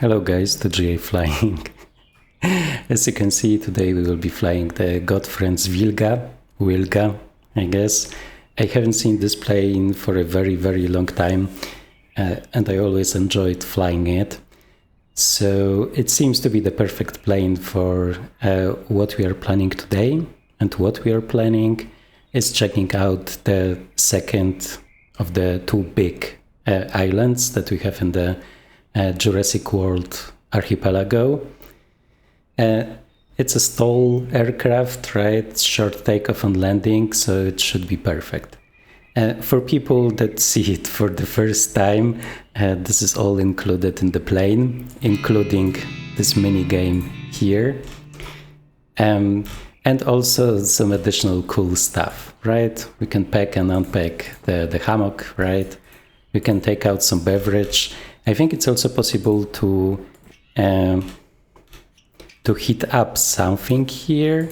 Hello guys, to GA Flying. As you can see, today we will be flying the GotFriends Wilga, I guess. I haven't seen this plane for a very long time, and I always enjoyed flying it. So it seems to be the perfect plane for what we are planning today. And what we are planning is checking out the second of the two big islands that we have in the Jurassic World Archipelago. It's a STOL aircraft, right? Short takeoff and landing, so it should be perfect. For people that see it for the first time, this is all included in the plane, including this mini game here. And also some additional cool stuff, right? We can pack and unpack the hammock, right? We can take out some beverage. I think it's also possible to heat up something here,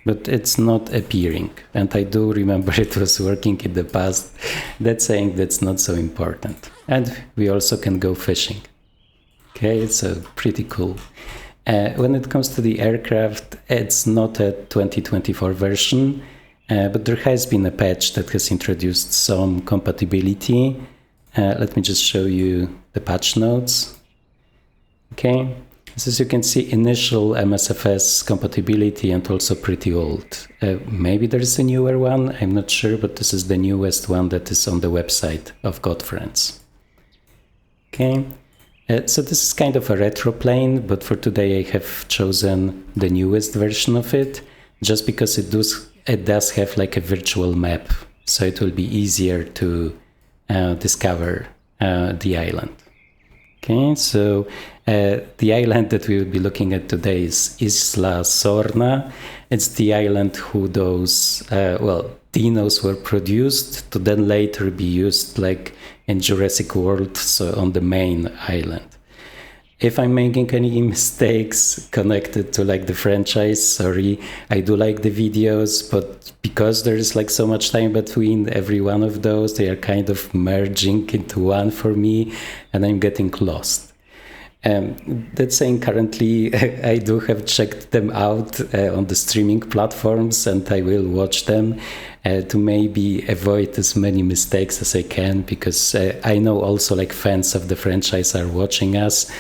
but it's not appearing. And I do remember it was working in the past. That's saying that's not so important. And we also can go fishing. Okay, so pretty cool. When it comes to the aircraft, it's not a 2024 version, but there has been a patch that has introduced some compatibility. Let me just show you the patch notes. Okay, so as you can see, initial MSFS compatibility and also pretty old. Maybe there's a newer one, I'm not sure, but this is the newest one that is on the website of GotFriends. Okay. So this is kind of a retro plane, but for today I have chosen the newest version of it, just because it does have like a virtual map, so it will be easier to discover the island. Okay, so the island that we will be looking at today is Isla Sorna. It's the island who those, dinos were produced to then later be used like in Jurassic World, so on the main island. If I'm making any mistakes connected to like the franchise, sorry, I do like the videos, but because there is like so much time between every one of those, they are kind of merging into one for me and I'm getting lost. That saying, currently I do have checked them out on the streaming platforms and I will watch them to maybe avoid as many mistakes as I can, because I know also like fans of the franchise are watching us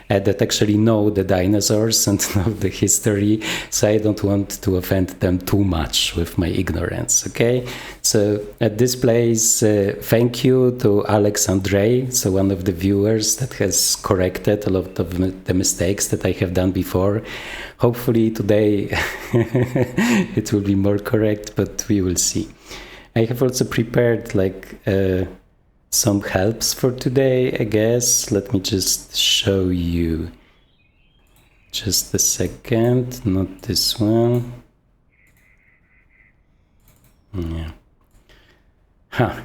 that actually know the dinosaurs and know the history, so I don't want to offend them too much with my ignorance, okay? So at this place, thank you to Alex Andre, so one of the viewers that has corrected a lot of the mistakes that I have done before. Hopefully today it will be more correct, but we will see. I have also prepared like some helps for today, I guess. Let me just show you. Just a second, not this one. Yeah. Huh.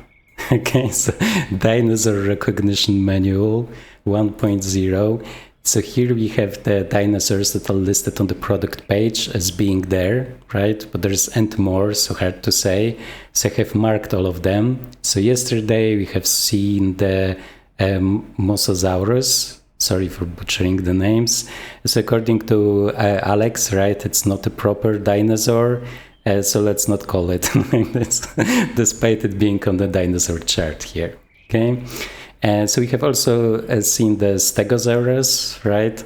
Okay, so dinosaur recognition manual 1.0. So here we have the dinosaurs that are listed on the product page as being there, right? But there's and more, so hard to say. So I have marked all of them. So yesterday we have seen the Mosasaurus. Sorry for butchering the names. So according to Alex, right, it's not a proper dinosaur. So let's not call it this, despite it being on the dinosaur chart here, okay? So we have also seen the Stegosaurus, right?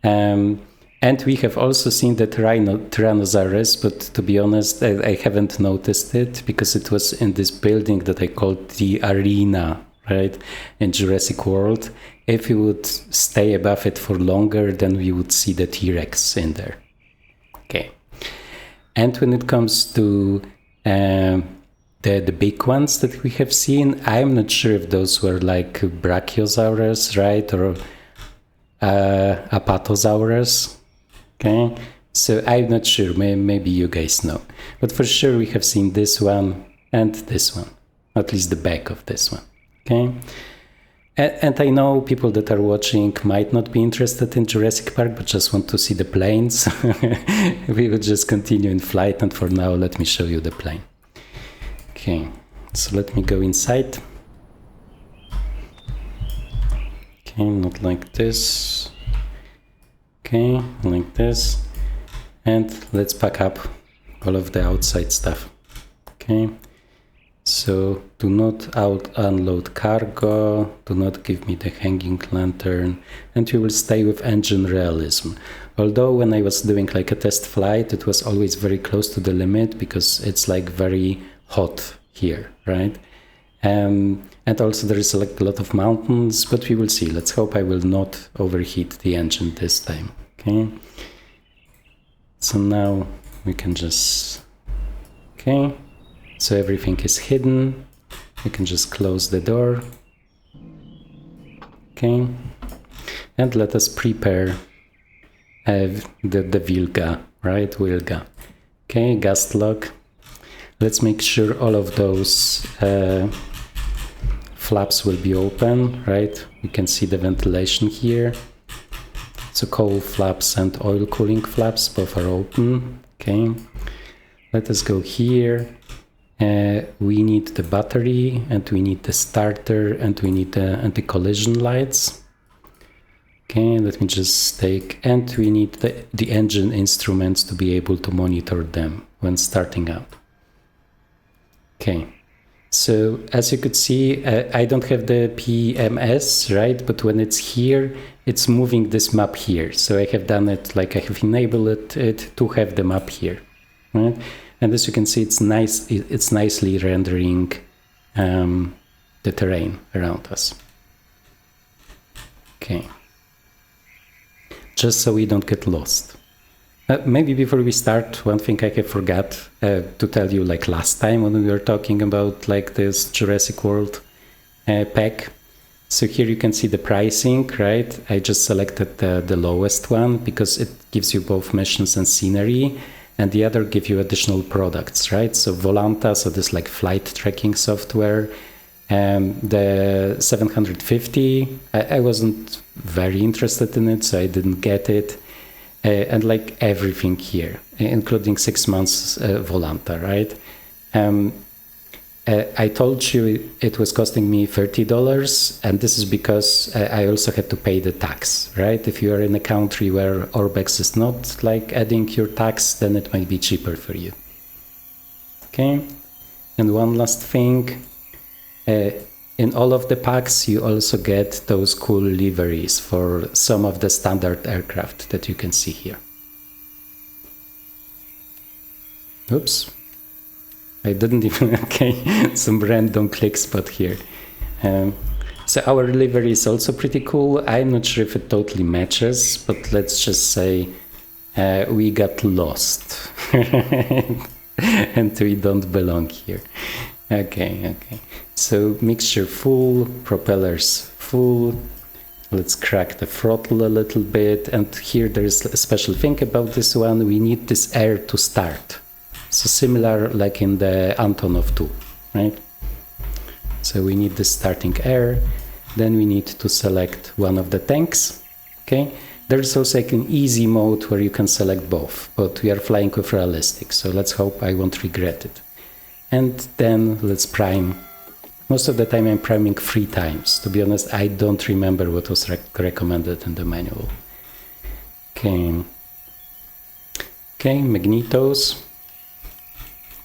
And we have also seen the Tyrannosaurus, but to be honest, I haven't noticed it because it was in this building that I called the arena, right? In Jurassic World. If we would stay above it for longer, then we would see the T-Rex in there. Okay. And when it comes to the big ones that we have seen, I'm not sure if those were like Brachiosaurus, right, or Apatosaurus. Okay, so I'm not sure. Maybe you guys know, but for sure we have seen this one and this one, at least the back of this one. Okay, and I know people that are watching might not be interested in Jurassic Park, but just want to see the planes. We will just continue in flight, and for now, let me show you the plane. Okay, so let me go inside. Okay, not like this. Okay, like this. And let's pack up all of the outside stuff. Okay, so do not unload cargo, do not give me the hanging lantern, and we will stay with engine realism. Although when I was doing like a test flight, it was always very close to the limit because it's like very hot here, right? And also there is like a lot of mountains, but we will see. Let's hope I will not overheat the engine this time, okay? So now we can just, okay, so everything is hidden. We can just close the door, okay, and let us prepare the Wilga, right, Wilga. Okay, gas lock. Let's make sure all of those flaps will be open, right? You can see the ventilation here. So coal flaps and oil cooling flaps, both are open. Okay, let us go here. We need the battery, and we need the starter, and we need the anti-collision lights. Okay, let me just take, and we need the engine instruments to be able to monitor them when starting up. Okay, so as you could see, I don't have the PMS, right? But when it's here, it's moving this map here. So I have done it, like I have enabled it to have the map here, right? And as you can see, it's nice. It's nicely rendering the terrain around us. Okay, just so we don't get lost. Maybe before we start, one thing I forgot to tell you, like last time when we were talking about like this Jurassic World pack. So here you can see the pricing, right? I just selected the lowest one because it gives you both missions and scenery, and the other give you additional products, right? So Volanta, so this like flight tracking software, the 750, I wasn't very interested in it, so I didn't get it. And like everything here, including 6 months Volanta, right? I told you it was costing me $30, and this is because I also had to pay the tax, right? If you are in a country where Orbx is not like adding your tax, then it might be cheaper for you. Okay, and one last thing, in all of the packs you also get those cool liveries for some of the standard aircraft that you can see here. Oops. I didn't even, okay, some random click spot here. So our livery is also pretty cool. I'm not sure if it totally matches, but let's just say we got lost and we don't belong here. Okay. So mixture full, propellers full. Let's crack the throttle a little bit. And here there is a special thing about this one. We need this air to start. So similar like in the Antonov 2, right? So we need the starting air. Then we need to select one of the tanks. Okay. There's also like an easy mode where you can select both, but we are flying with realistic. So let's hope I won't regret it. And then let's prime. Most of the time I'm priming 3 times. To be honest, I don't remember what was recommended in the manual. Okay, magnetos.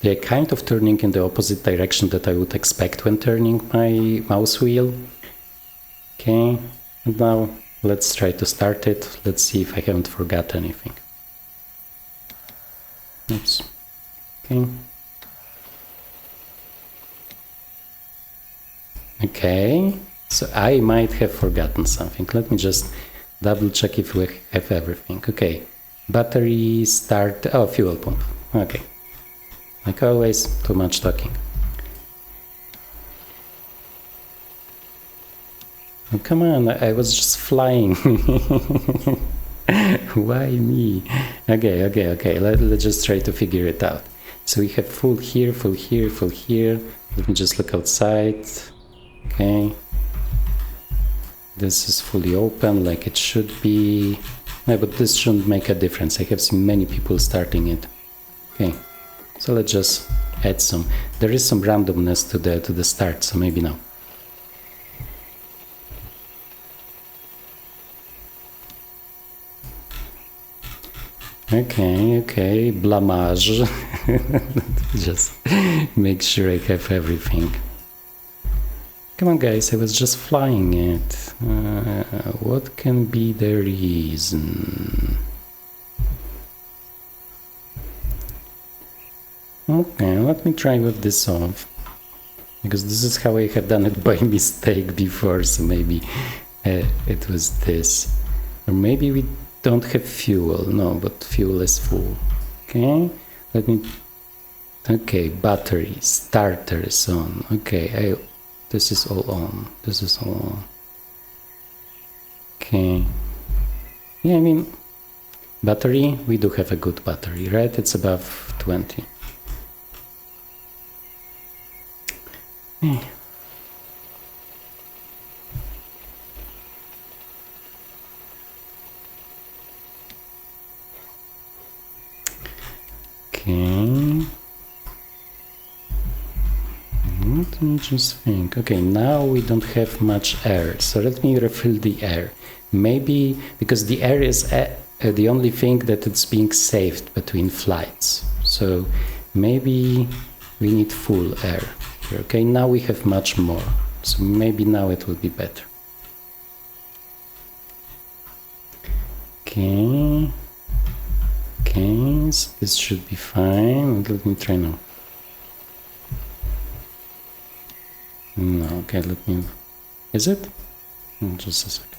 They're kind of turning in the opposite direction that I would expect when turning my mouse wheel. Okay, and now let's try to start it. Let's see if I haven't forgot anything. Oops. Okay. Okay, so I might have forgotten something. Let me just double check if we have everything. Okay, battery, start, oh, fuel pump. Okay, like always, too much talking. Oh, come on, I was just flying. Why me? Okay, let's just try to figure it out. So we have full here, full here, full here. Let me just look outside. Okay, this is fully open like it should be. No, but this shouldn't make a difference. I have seen many people starting it. Okay, so let's just add some. There is some randomness to the start, so maybe now. Okay, blamage. Just make sure I have everything. Come on guys, I was just flying it. What can be the reason? Okay, let me try with this off. Because this is how I have done it by mistake before, so maybe it was this. Or maybe we don't have fuel. No, but fuel is full. Okay, let me... Okay, battery, starter is on. Okay, this is all on. This is all on. Okay. Yeah, I mean, battery, we do have a good battery, right? It's above 20. Okay. Let me just think. Okay, now we don't have much air, so let me refill the air. Maybe because the air is the only thing that it's being saved between flights. So maybe we need full air. Okay, now we have much more, so maybe now it will be better. Okay, so this should be fine. Let me try now. No, okay, let me... Is it? Just a second.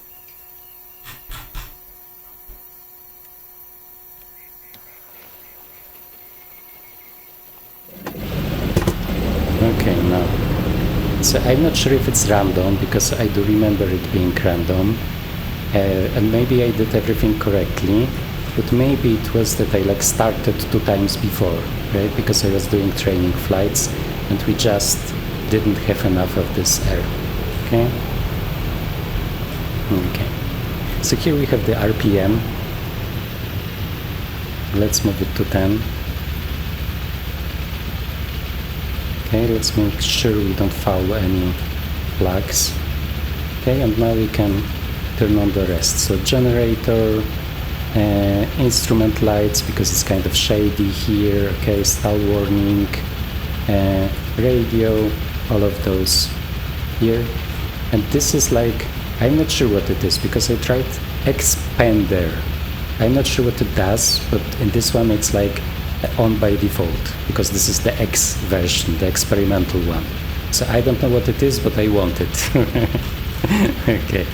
Okay, now. So I'm not sure if it's random, because I do remember it being random. And maybe I did everything correctly, but maybe it was that I like started 2 times before, right? Because I was doing training flights and we just didn't have enough of this air. Okay. So here we have the RPM. Let's move it to 10. Okay, let's make sure we don't foul any flags. Okay, and now we can turn on the rest. So generator, instrument lights, because it's kind of shady here. Okay, STOL warning, radio, all of those here. And this is like, I'm not sure what it is, because I tried expander. I'm not sure what it does, but in this one it's like on by default, because this is the X version, the experimental one. So I don't know what it is, but I want it. Okay.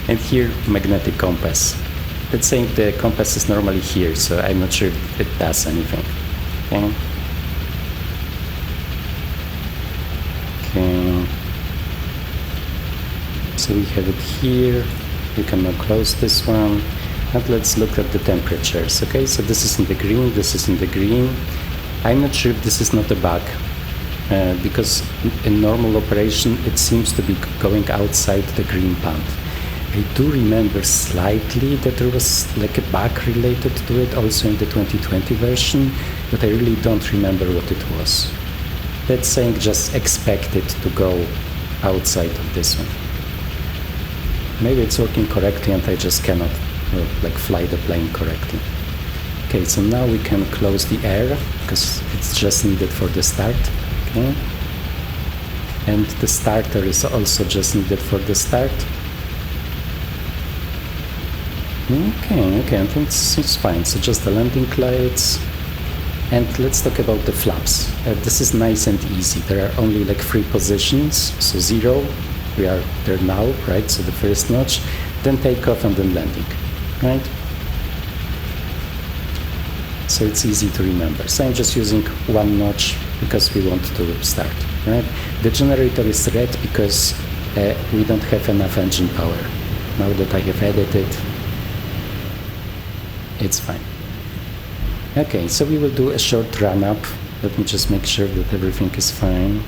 And here, magnetic compass. Let's say the compass is normally here, so I'm not sure if it does anything. Okay. Okay. So we have it here. We can now close this one. And let's look at the temperatures. Okay, so this is in the green, this is in the green. I'm not sure if this is not a bug, because in normal operation it seems to be going outside the green band. I do remember slightly that there was like a bug related to it also in the 2020 version, but I really don't remember what it was. That's saying just expect it to go outside of this one. Maybe it's working correctly and I just cannot like fly the plane correctly. Okay, so now we can close the air because it's just needed for the start. Okay, and the starter is also just needed for the start. Okay, I think it's fine. So just the landing lights. And let's talk about the flaps. This is nice and easy. There are only like 3 positions. So 0, we are there now, right? So the first notch, then takeoff and then landing, right? So it's easy to remember. So I'm just using 1 notch because we want to start, right? The generator is red because we don't have enough engine power. Now that I have added it, it's fine. Okay, so we will do a short run up. Let me just make sure that everything is fine.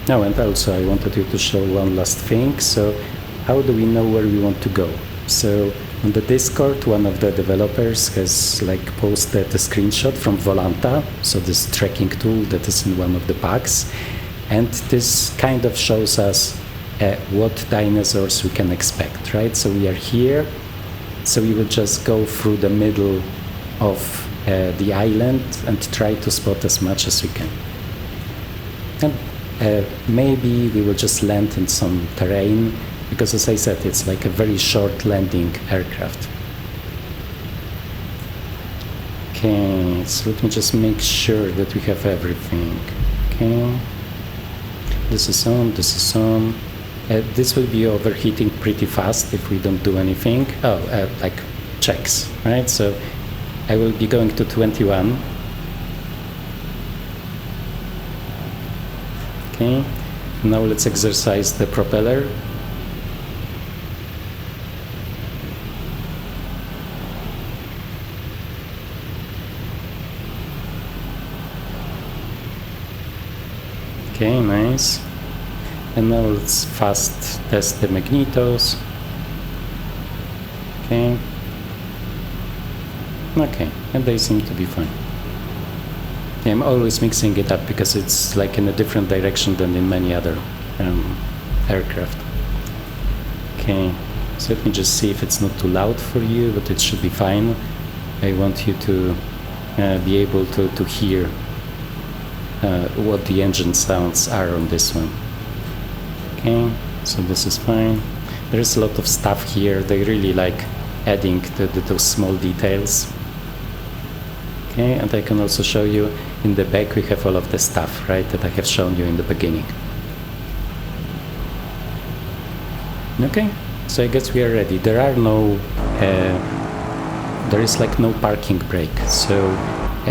Oh, and also I wanted you to show one last thing. So how do we know where we want to go? So on the Discord, one of the developers has like posted a screenshot from Volanta, so this tracking tool that is in one of the packs, and this kind of shows us what dinosaurs we can expect, right? So we are here, So we will just go through the middle of the island and try to spot as much as we can. And maybe we will just land in some terrain, because as I said, it's like a very short landing aircraft. Okay, so let me just make sure that we have everything. Okay, this is on, this is on. This will be overheating pretty fast if we don't do anything. Like checks, right? So I will be going to 21. Okay, now let's exercise the propeller. Okay, nice. And now let's fast test the magnetos. Okay. Okay, and they seem to be fine. Yeah, I'm always mixing it up because it's like in a different direction than in many other aircraft. Okay, so let me just see if it's not too loud for you, but it should be fine. I want you to be able to hear what the engine sounds are on this one. Okay, so this is fine. There is a lot of stuff here. They really like adding those small details. Okay, and I can also show you in the back we have all of the stuff, right, that I have shown you in the beginning. Okay, so I guess we are ready. There are no, there is like no parking brake. So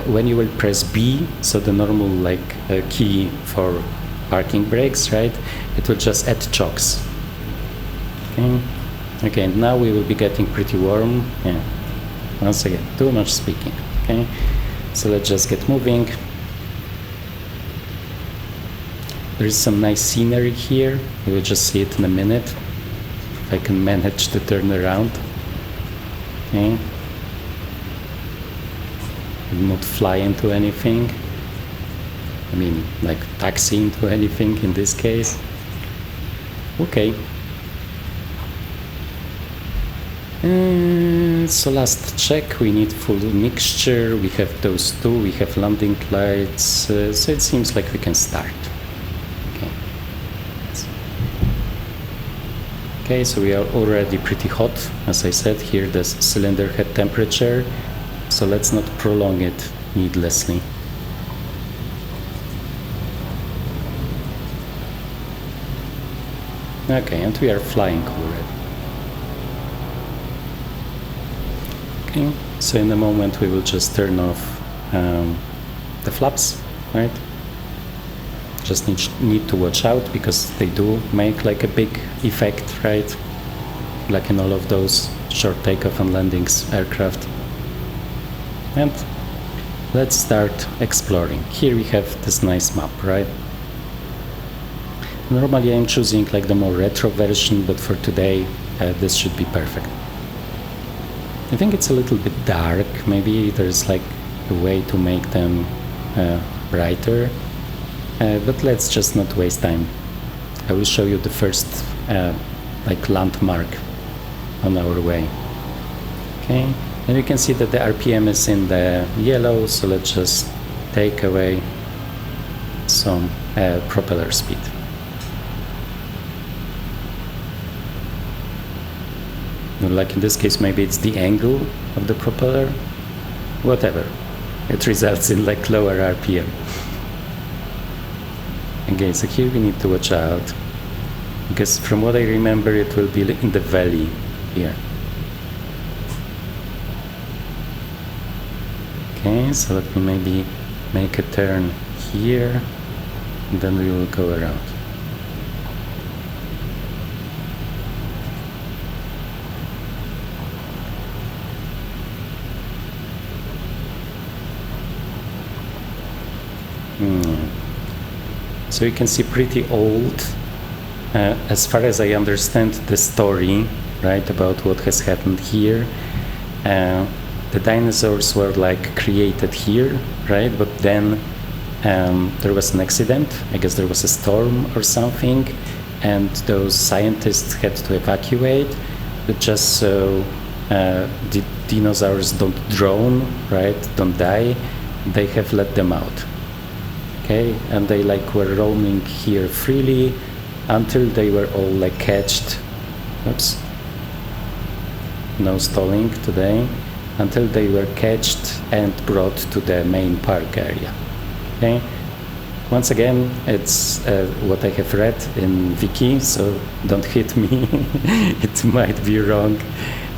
when you will press B, so the normal like key for parking brakes, right, it will just add chocks. Okay, okay, now we will be getting pretty warm. Yeah, once again, too much speaking. Okay, so let's just get moving. There is some nice scenery here. We will just see it in a minute, if I can manage to turn around. Okay, not fly into anything. I mean, like taxi into anything in this case. Okay. So last check, we need full mixture. We have those two, we have landing lights, so it seems like we can start. Okay. Okay, so we are already pretty hot. As I said, here the cylinder head temperature, so let's not prolong it needlessly. Okay, and we are flying already. Okay, so in a moment we will just turn off the flaps, right? Just need to watch out because they do make like a big effect, right? Like in all of those short takeoff and landings aircraft. And let's start exploring. Here we have this nice map, right? Normally I'm choosing like the more retro version, but for today this should be perfect. I think it's a little bit dark. Maybe there's like a way to make them brighter, but let's just not waste time. I will show you the first like landmark on our way. Okay, and you can see that the RPM is in the yellow, so let's just take away some propeller speed. Like in this case, maybe it's the angle of the propeller, whatever. It results in like lower RPM. Okay, so here we need to watch out, because from what I remember it will be in the valley here. Okay, so let me maybe make a turn here, and then we will go around. So you can see pretty old, as far as I understand the story, right, about what has happened here. The dinosaurs were like created here, right, but then there was an accident. I guess there was a storm or something, and those scientists had to evacuate, but just so the dinosaurs don't drown, right? Don't die. They have let them out. Okay, and they like were roaming here freely until they were all like catched. Oops. No stalling today. Until they were catched and brought to the main park area. Okay. Once again, it's what I have read in Wiki, so don't hit me. It might be wrong,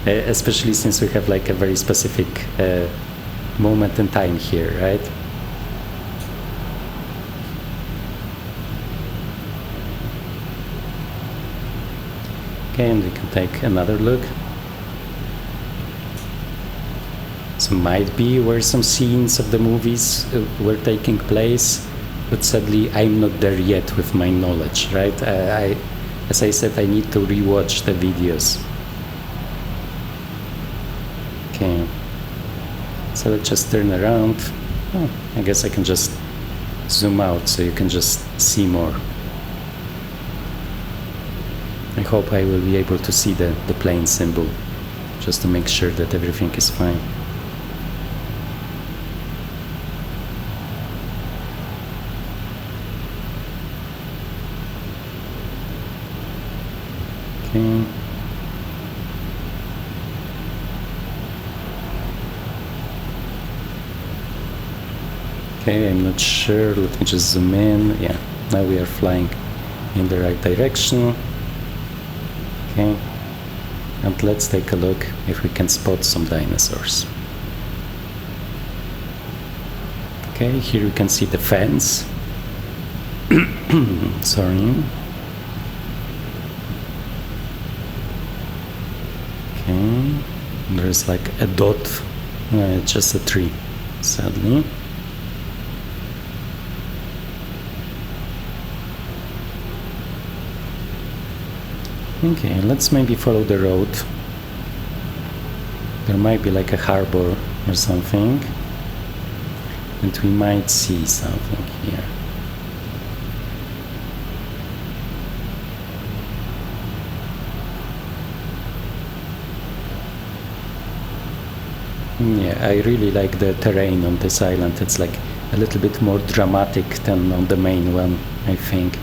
especially since we have like a very specific moment in time here, right? Okay, and we can take another look. So might be where some scenes of the movies were taking place, but sadly I'm not there yet with my knowledge, right? As I said, I need to rewatch the videos. Okay, so let's just turn around. Oh, I guess I can just zoom out so you can just see more. I hope I will be able to see the plane symbol, just to make sure that everything is fine. Okay. Okay, I'm not sure. Let me just zoom in. Yeah, now we are flying in the right direction. Okay, and let's take a look if we can spot some dinosaurs. Okay, here you can see the fence. Sorry. Okay, there's like a dot. It's just a tree, sadly. Okay, let's maybe follow the road. There might be like a harbor or something, and we might see something here. Yeah, I really like the terrain on this island. It's like a little bit more dramatic than on the main one, I think.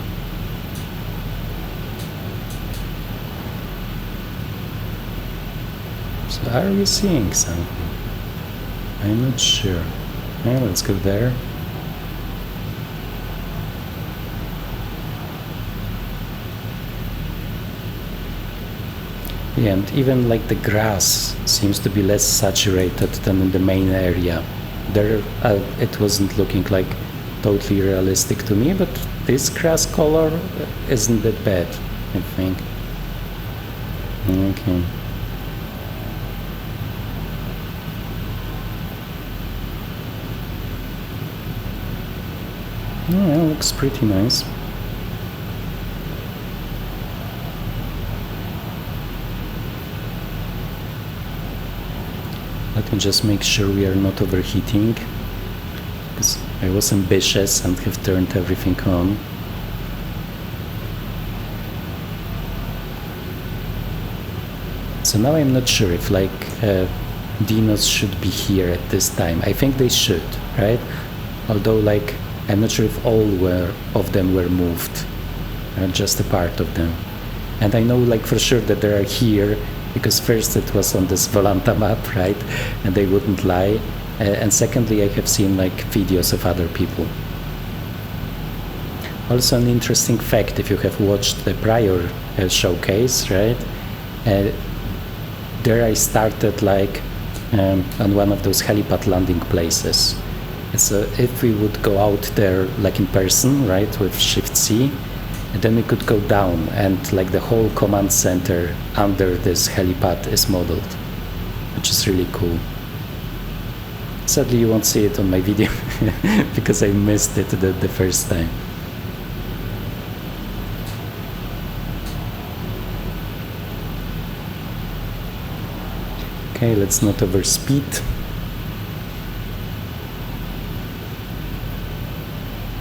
So are we seeing something? I'm not sure. Yeah, let's go there. Yeah, and even like the grass seems to be less saturated than in the main area. There, it wasn't looking like totally realistic to me, but this grass color isn't that bad, I think. Okay. Yeah, looks pretty nice. Let me just make sure we are not overheating, because I was ambitious and have turned everything on. So now I'm not sure if like dinos should be here at this time. I think they should, right? Although like I'm not sure if all of them were moved, just a part of them. And I know like for sure that they are here, because first it was on this Volanta map, right? And they wouldn't lie. And secondly, I have seen like videos of other people. Also an interesting fact, if you have watched the prior showcase, right? There I started like on one of those helipad landing places. So if we would go out there like in person, right, with Shift-C, and then we could go down, and like the whole command center under this helipad is modeled, which is really cool. Sadly, you won't see it on my video because I missed it the first time. Okay, let's not overspeed.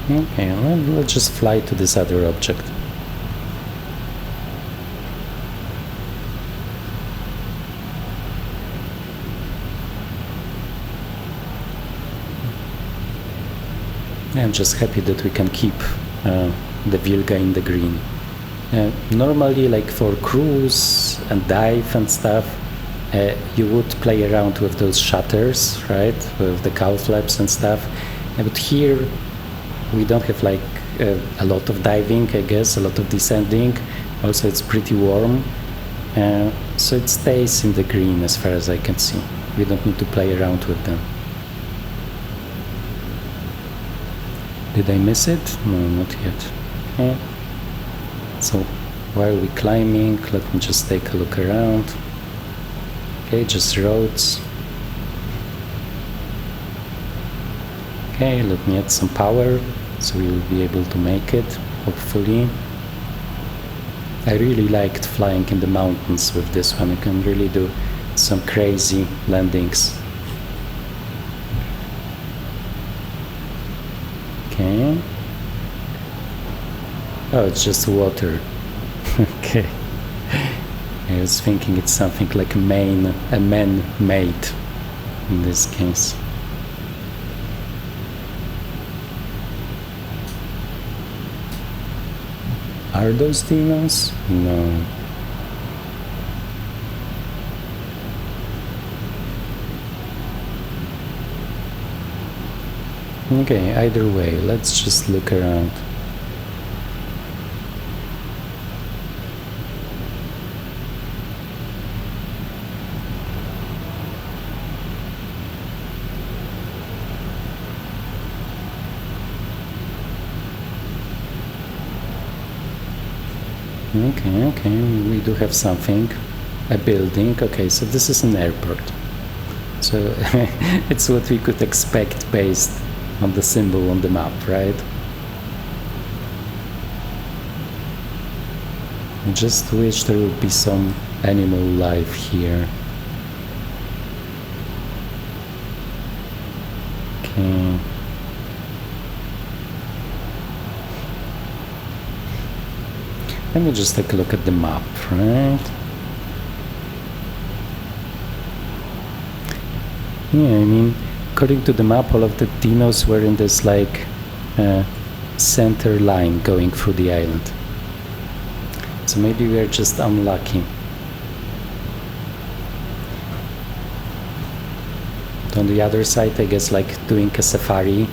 Okay, let's just fly to this other object. I'm just happy that we can keep the Wilga in the green. Normally, like for cruise and dive and stuff, you would play around with those shutters, right, with the cowl flaps and stuff. But here we don't have like a lot of diving, I guess, a lot of descending. Also, it's pretty warm, so it stays in the green as far as I can see. We don't need to play around with them. Did I miss it? No, not yet. Okay. So while we're climbing, let me just take a look around. Okay, just roads. Okay, let me add some power so we will be able to make it, hopefully. I really liked flying in the mountains with this one. You can really do some crazy landings. Okay. Oh, it's just water. Okay. I was thinking it's something like a man-made in this case. Are those dinos? No. Okay, either way, let's just look around. Okay, we do have something. A building. Okay, so this is an airport. So it's what we could expect based on the symbol on the map, right? I just wish there would be some animal life here. Okay. Let me just take a look at the map, right? Yeah, I mean, according to the map, all of the dinos were in this like center line going through the island. So maybe we are just unlucky. On the other side, I guess like doing a safari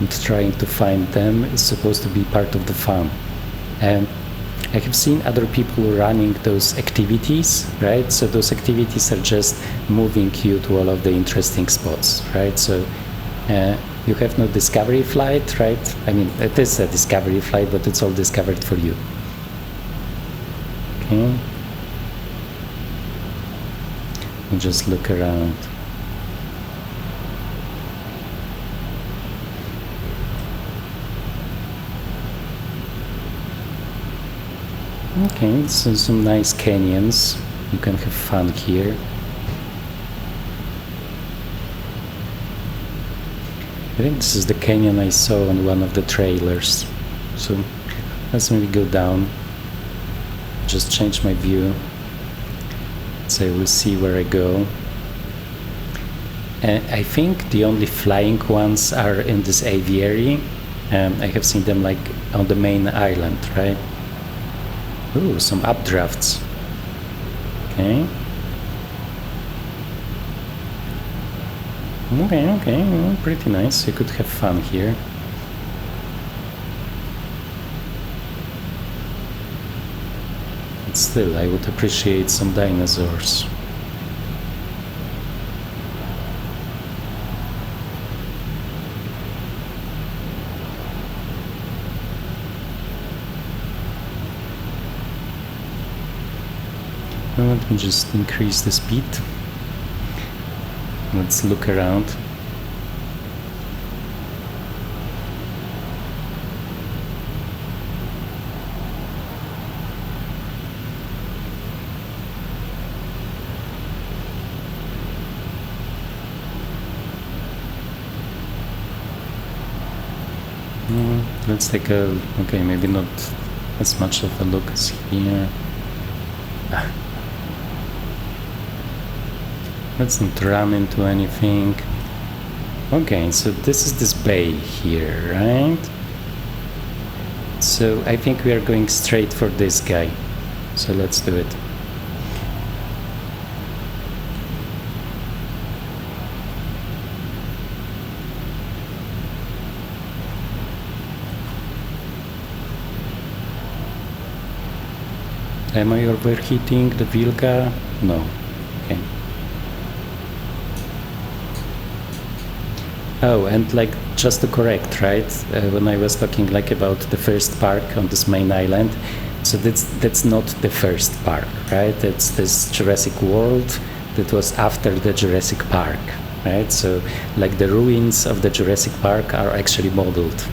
and trying to find them is supposed to be part of the fun. And I have seen other people running those activities, right? So those activities are just moving you to all of the interesting spots, right? So you have no discovery flight, right? I mean, it is a discovery flight, but it's all discovered for you. Okay. And just look around. Okay, so some nice canyons. You can have fun here. I think this is the canyon I saw on one of the trailers. So let's maybe go down. Just change my view. So we'll see where I go. I think the only flying ones are in this aviary. I have seen them like on the main island, right? Ooh, some updrafts. Okay. Okay, well, pretty nice. You could have fun here. But still, I would appreciate some dinosaurs. Let me just increase the speed. Let's look around. Let's take a, okay, maybe not as much of a look as here. Let's not run into anything. Okay, so this is this bay here, right? So I think we are going straight for this guy. So let's do it. Am I overheating the Wilga? No. Okay. Oh, and like just to correct, right? When I was talking like about the first park on this main island, so that's not the first park, right? It's this Jurassic World that was after the Jurassic Park, right? So like the ruins of the Jurassic Park are actually modeled.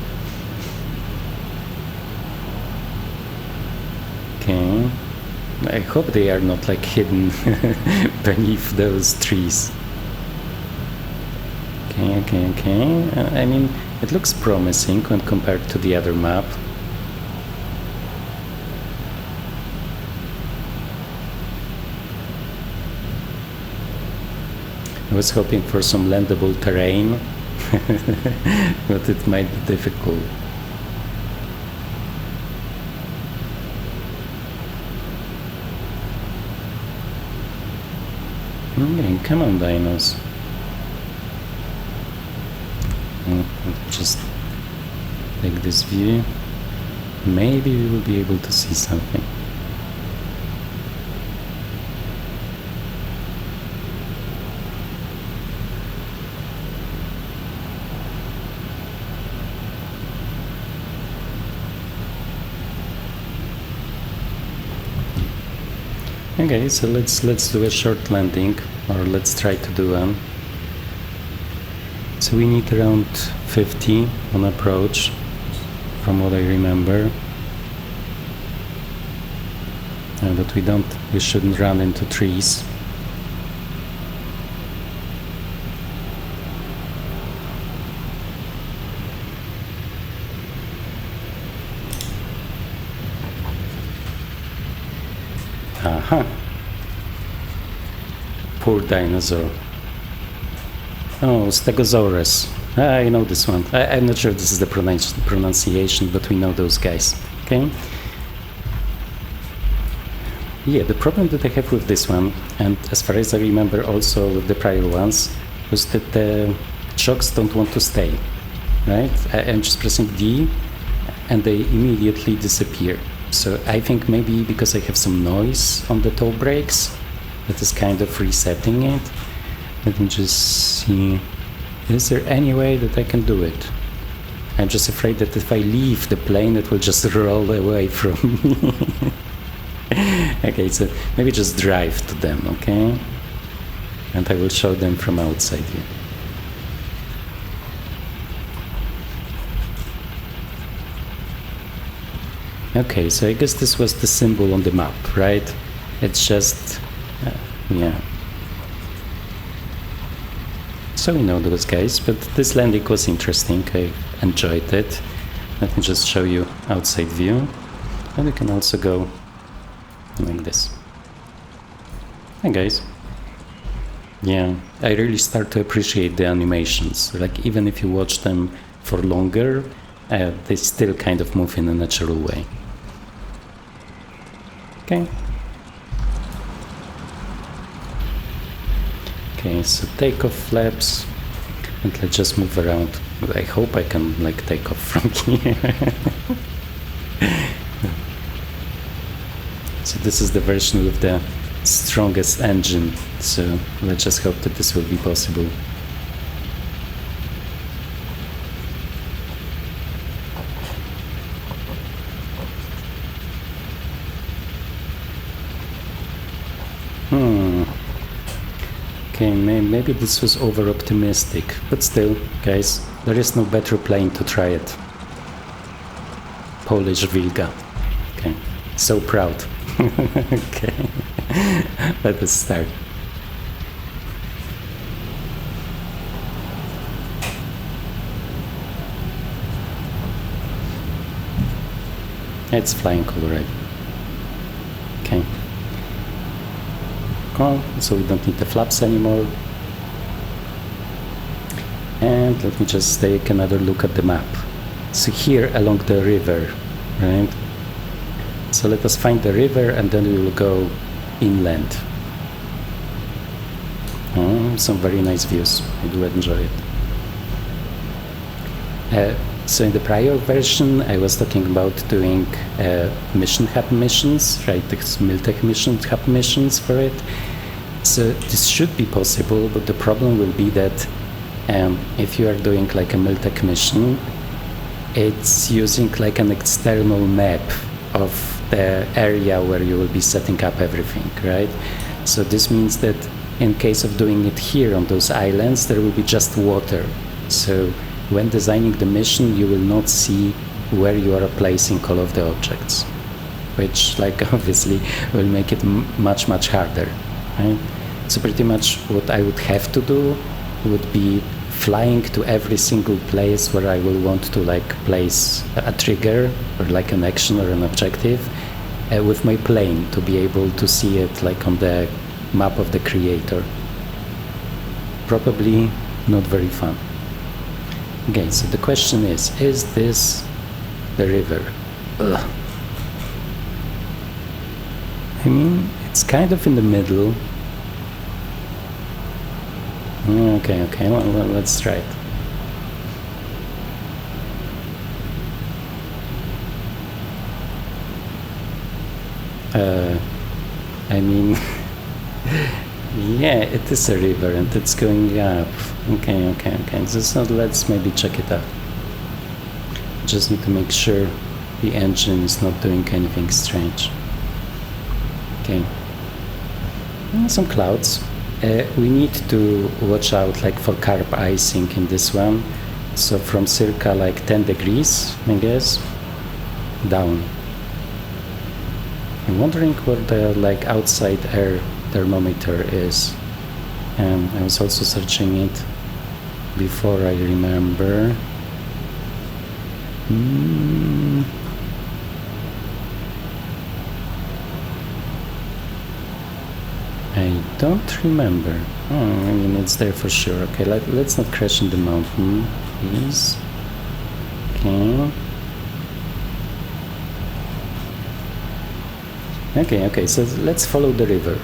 Okay. I hope they are not like hidden beneath those trees. Okay. I mean, it looks promising when compared to the other map. I was hoping for some landable terrain, but it might be difficult. Okay, come on, dinos. Just take this view. Maybe we will be able to see something. Okay, so let's do a short landing, or let's try to do one. So we need around 50 on approach, from what I remember. But we shouldn't run into trees. Aha! Poor dinosaur. Oh, Stegosaurus. I know this one. I'm not sure this is the pronunciation, but we know those guys. Okay? Yeah, the problem that I have with this one, and as far as I remember also with the prior ones, was that the chocks don't want to stay. Right? I'm just pressing D, and they immediately disappear. So I think maybe because I have some noise on the toe brakes, that is kind of resetting it. Let me just see. Is there any way that I can do it? I'm just afraid that if I leave the plane, it will just roll away from me. Okay, so maybe just drive to them, okay? And I will show them from outside here. Okay, so I guess this was the symbol on the map, right? It's just, yeah. So we know those guys, but this landing was interesting. I enjoyed it. Let me just show you outside view. And we can also go like this. Hi guys. Yeah, I really start to appreciate the animations. Like even if you watch them for longer, they still kind of move in a natural way. Okay. Okay, so takeoff flaps, and let's just move around. I hope I can like take off from here. So this is the version with the strongest engine, so let's just hope that this will be possible. Okay, maybe this was over-optimistic, but still, guys, there is no better plane to try it. Polish Wilga. Okay, so proud. Okay, let us start. It's flying already. Okay. So we don't need the flaps anymore. And let me just take another look at the map. So here along the river, right? So let us find the river and then we will go inland. Some very nice views. I do enjoy it. So in the prior version, I was talking about doing mission hub missions, right? These Miltech mission hub missions for it. So this should be possible, but the problem will be that if you are doing like a Miltech mission, it's using like an external map of the area where you will be setting up everything, right? So this means that in case of doing it here on those islands, there will be just water. So when designing the mission, you will not see where you are placing all of the objects, which like obviously will make it much harder, right? So pretty much what I would have to do would be flying to every single place where I will want to like place a trigger or like an action or an objective with my plane to be able to see it like on the map of the creator. Probably not very fun. Okay, so the question is this the river? Ugh. I mean, it's kind of in the middle. Okay, well, let's try it. I mean, yeah, it is a river and it's going up. Okay. So let's maybe check it out. Just need to make sure the engine is not doing anything strange. Okay. Some clouds. We need to watch out like for carp icing in this one. So from circa like 10 degrees, I guess, down. I'm wondering what the like outside air thermometer is. I was also searching it before I remember. I don't remember. I mean, it's there for sure. Okay, let's not crash in the mountain, please. Okay, so let's follow the river.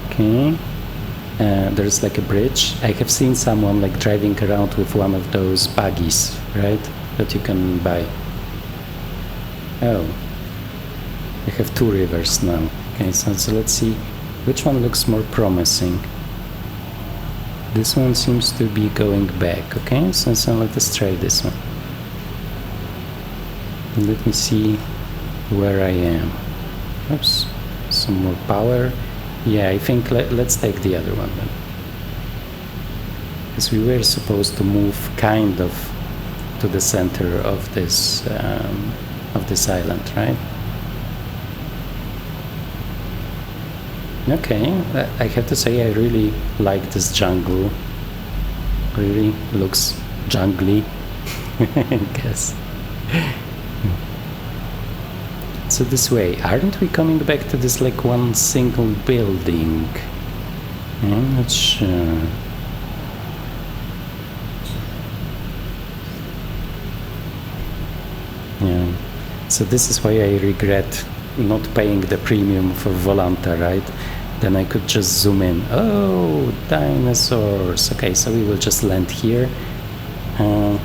Okay, there's like a bridge. I have seen someone like driving around with one of those buggies, right, that you can buy. Oh, I have two rivers now. Okay, so let's see which one looks more promising. This one seems to be going back. Okay, so let us try this one. And let me see where I am. Oops, some more power. Yeah, I think let's take the other one then. Because we were supposed to move kind of to the center of this island, right? Okay, I have to say I really like this jungle. Really looks jungly, I guess. So this way, aren't we coming back to this like one single building? I'm not sure. Yeah, so this is why I regret not paying the premium for Volanta, right? Then I could just zoom in. Oh, dinosaurs. Okay, so we will just land here. To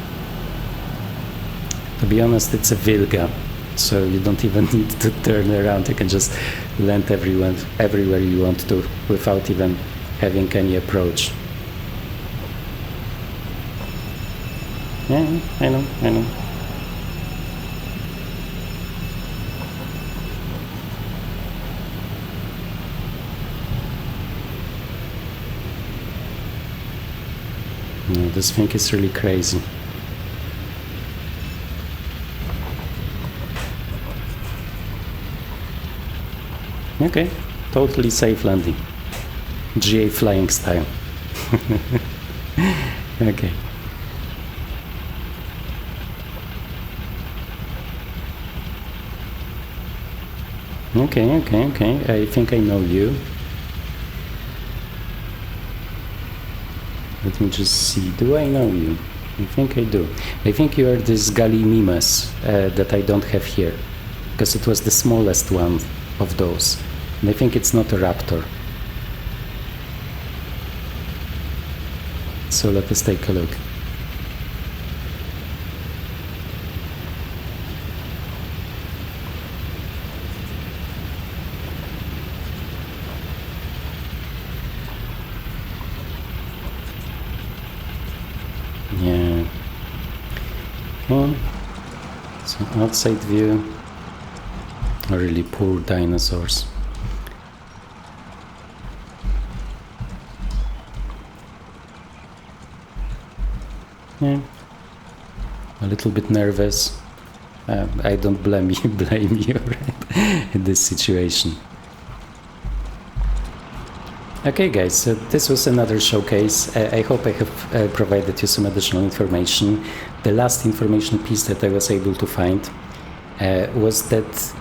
be honest, it's a Wilga, so you don't even need to turn around. You can just land everywhere you want to without even having any approach. Yeah, I know. No, this thing is really crazy. Okay, totally safe landing. GA flying style. Okay. Okay. I think I know you. Let me just see. Do I know you? I think I do. I think you are this Gallimimus that I don't have here, because it was the smallest one of those. And I think it's not a raptor. So let us take a look. Yeah. Okay. So outside view. Really poor dinosaurs. Yeah. A little bit nervous. I don't blame you, right, in this situation. Okay guys, so this was another showcase. I hope I have provided you some additional information. The last information piece that I was able to find was that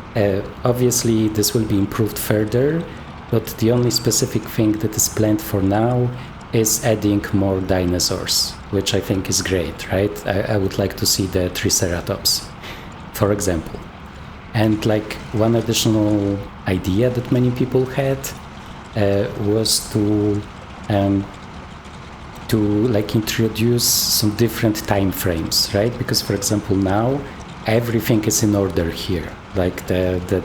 obviously this will be improved further, but the only specific thing that is planned for now is adding more dinosaurs, which I think is great, right? I would like to see the Triceratops, for example. And like one additional idea that many people had was to like introduce some different time frames, right? Because for example now everything is in order here, like the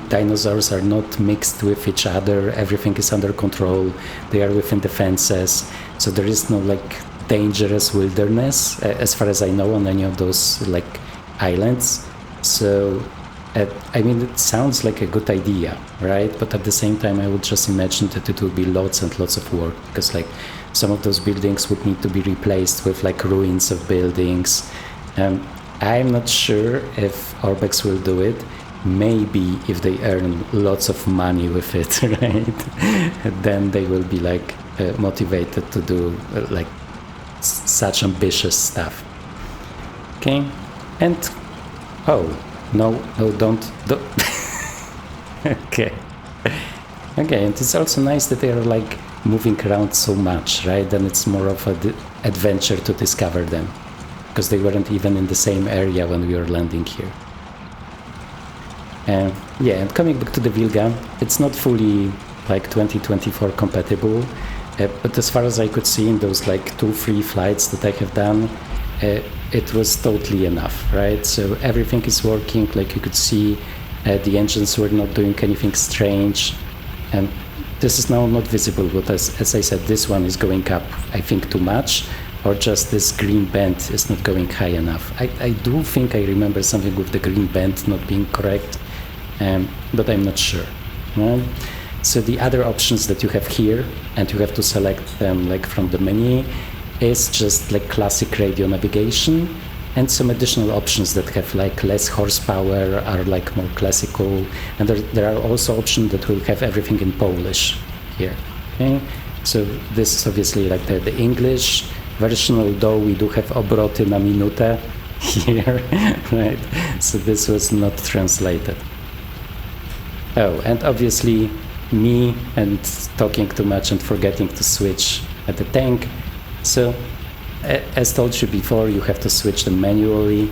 dinosaurs are not mixed with each other, everything is under control, they are within the fences, so there is no like dangerous wilderness as far as I know on any of those like islands. So I mean, it sounds like a good idea, right? But at the same time, I would just imagine that it will be lots and lots of work, because like some of those buildings would need to be replaced with like ruins of buildings. I'm not sure if Orbx will do it. Maybe if they earn lots of money with it, right? Then they will be like motivated to do like such ambitious stuff. Okay, and no, don't. Okay, and it's also nice that they are like moving around so much, right? Then it's more of an adventure to discover them, because they weren't even in the same area when we were landing here. Yeah, and coming back to the Wilga, it's not fully like 2024 compatible, but as far as I could see in those like 2-3 flights that I have done, it was totally enough, right? So everything is working, like you could see the engines were not doing anything strange, and this is now not visible, but as I said, this one is going up, I think, too much, or just this green band is not going high enough. I do think I remember something with the green band not being correct, but I'm not sure. Right? So the other options that you have here, and you have to select them like from the menu, is just like classic radio navigation, and some additional options that have like less horsepower, are like more classical, and there are also options that will have everything in Polish here. Okay, so this is obviously like the English version, although we do have obroty na minutę here, right? So this was not translated. Oh, and obviously me and talking too much and forgetting to switch at the tank. So, as told you before, you have to switch them manually,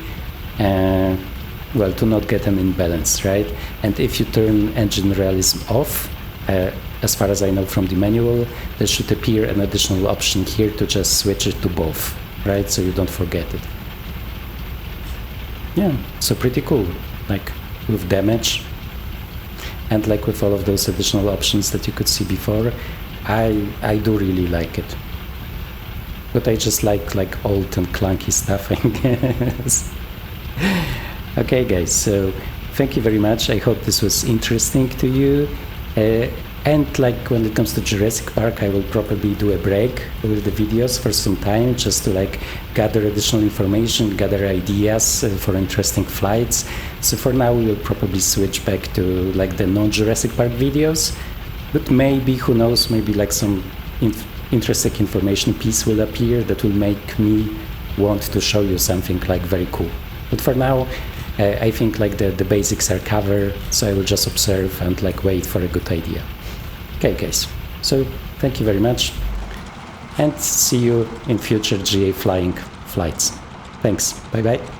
well, to not get an imbalance, right? And if you turn engine realism off, as far as I know from the manual, there should appear an additional option here to just switch it to both, right? So you don't forget it. Yeah, so pretty cool, like with damage, and like with all of those additional options that you could see before, I do really like it. But I just like old and clunky stuff, I guess. Okay guys, so thank you very much. I hope this was interesting to you. And like when it comes to Jurassic Park, I will probably do a break with the videos for some time, just to like gather additional information, gather ideas for interesting flights. So for now we will probably switch back to like the non-Jurassic Park videos, but maybe, who knows, maybe like some interesting information piece will appear that will make me want to show you something like very cool. But for now, I think like the basics are covered, so I will just observe and like wait for a good idea. Okay guys, so thank you very much. and see you in future GA flying flights. Thanks. Bye bye.